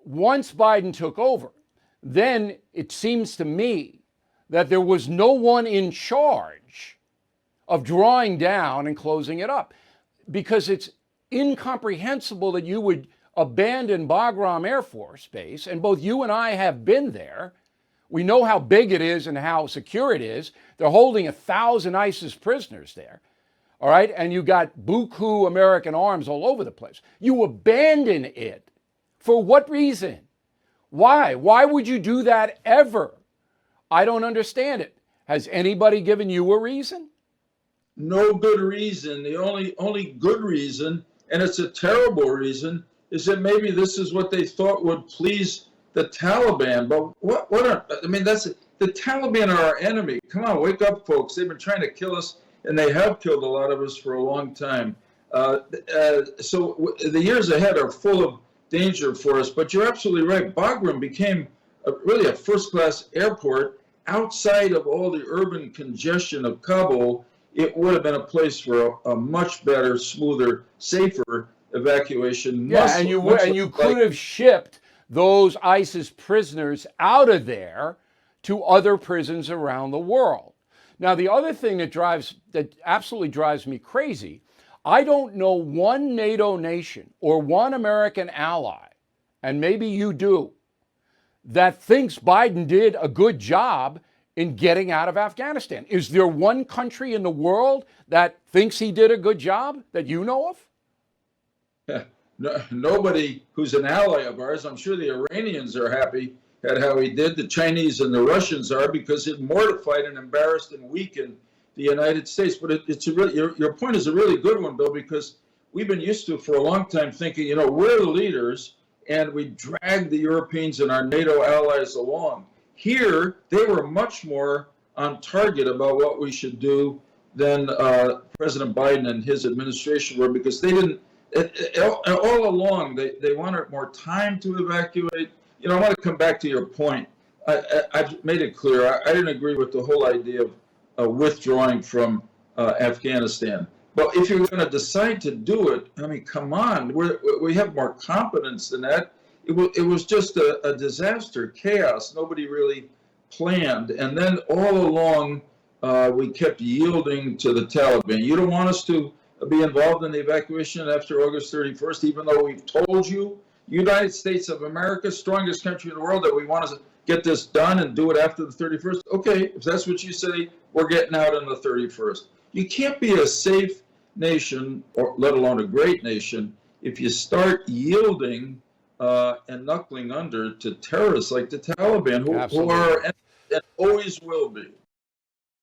once Biden took over, then it seems to me that there was no one in charge of drawing down and closing it up, because it's incomprehensible that you would abandon Bagram Air Force Base, and both you and I have been there. We know how big it is and how secure it is. They're holding 1,000 ISIS prisoners there, all right? And you got buku American arms all over the place. You abandon it. For what reason? Why? Why would you do that ever? I don't understand it. Has anybody given you a reason? No good reason. The only good reason, and it's a terrible reason, is that maybe this is what they thought would please the Taliban. But the Taliban are our enemy. Come on, wake up, folks. They've been trying to kill us, and they have killed a lot of us for a long time. So the years ahead are full of danger for us. But you're absolutely right. Bagram became really a first-class airport. Outside of all the urban congestion of Kabul, it would have been a place for a much better, smoother, safer evacuation. Yeah, and you could have shipped those ISIS prisoners out of there to other prisons around the world. Now, the other thing that absolutely drives me crazy, I don't know one NATO nation or one American ally, and maybe you do, that thinks Biden did a good job in getting out of Afghanistan. Is there one country in the world that thinks he did a good job that you know of? No, nobody who's an ally of ours. I'm sure the Iranians are happy at how he did. The Chinese and the Russians are, because it mortified and embarrassed and weakened the United States. But your point is a really good one, Bill, because we've been used to for a long time thinking, we're the leaders and we drag the Europeans and our NATO allies along. Here, they were much more on target about what we should do than President Biden and his administration were, because they didn't, all along, they wanted more time to evacuate. I want to come back to your point. I've made it clear, I didn't agree with the whole idea of withdrawing from Afghanistan. But if you're going to decide to do it, come on, we have more competence than that. It was just a disaster, chaos. Nobody really planned. And then all along, we kept yielding to the Taliban. You don't want us to be involved in the evacuation after August 31st, even though we've told you, United States of America, strongest country in the world, that we want to get this done and do it after the 31st. Okay, if that's what you say, we're getting out on the 31st. You can't be a safe nation, or let alone a great nation, if you start yielding and knuckling under to terrorists like the Taliban, who are and always will be.